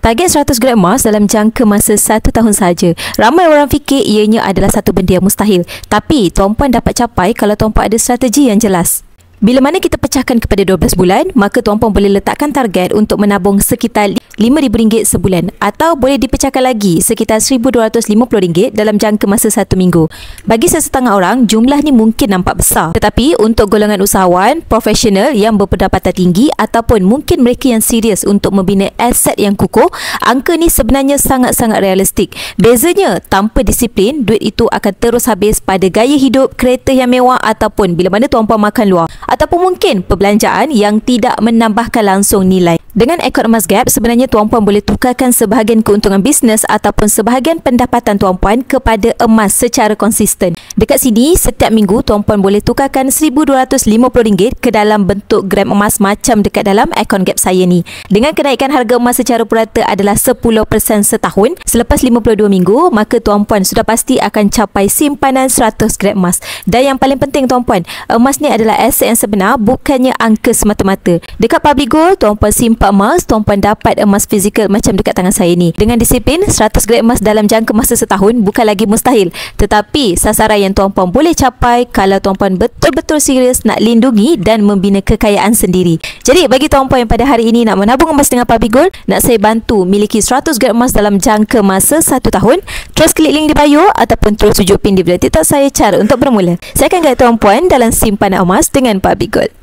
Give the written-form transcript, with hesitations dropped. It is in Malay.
Target 100 gram emas dalam jangka masa 1 tahun saja. Ramai orang fikir ianya adalah satu benda yang mustahil. Tapi tuan-puan dapat capai kalau tuan-puan ada strategi yang jelas. Bila mana kita pecahkan kepada 12 bulan, maka tuan-puan boleh letakkan target untuk menabung sekitar RM5,000 sebulan atau boleh dipecahkan lagi sekitar RM1,250 dalam jangka masa 1 minggu. Bagi sesetengah orang, jumlah ni mungkin nampak besar. Tetapi untuk golongan usahawan, profesional yang berpendapatan tinggi ataupun mungkin mereka yang serius untuk membina aset yang kukuh, angka ni sebenarnya sangat-sangat realistik. Bezanya, tanpa disiplin, duit itu akan terus habis pada gaya hidup, kereta yang mewah ataupun bila mana tuan-puan makan luar. Ataupun mungkin perbelanjaan yang tidak menambahkan langsung nilai. Dengan akaun emas Gap, sebenarnya tuan-puan boleh tukarkan sebahagian keuntungan bisnes ataupun sebahagian pendapatan tuan-puan kepada emas secara konsisten. Dekat sini, setiap minggu tuan-puan boleh tukarkan RM1,250 ke dalam bentuk gram emas macam dekat dalam akaun Gap saya ni. Dengan kenaikan harga emas secara purata adalah 10% setahun, selepas 52 minggu, maka tuan-puan sudah pasti akan capai simpanan 100 gram emas. Dan yang paling penting tuan-puan, emas ni adalah aset yang sebenar, bukannya angka semata-mata. Dekat Public Gold, tuan-puan simpan emas, tuan-puan dapat emas fizikal macam dekat tangan saya ni. Dengan disiplin, 100 gram emas dalam jangka masa setahun bukan lagi mustahil. Tetapi sasaran yang tuan-puan boleh capai kalau tuan-puan betul-betul serius nak lindungi dan membina kekayaan sendiri. Jadi bagi tuan-puan yang pada hari ini nak menabung emas dengan Public Gold, nak saya bantu miliki 100 gram emas dalam jangka masa 1 tahun, terus klik link di bio ataupun terus tuju pin di video TikTok saya cara untuk bermula. Saya akan guide tuan-puan dalam simpanan emas dengan Public Gold.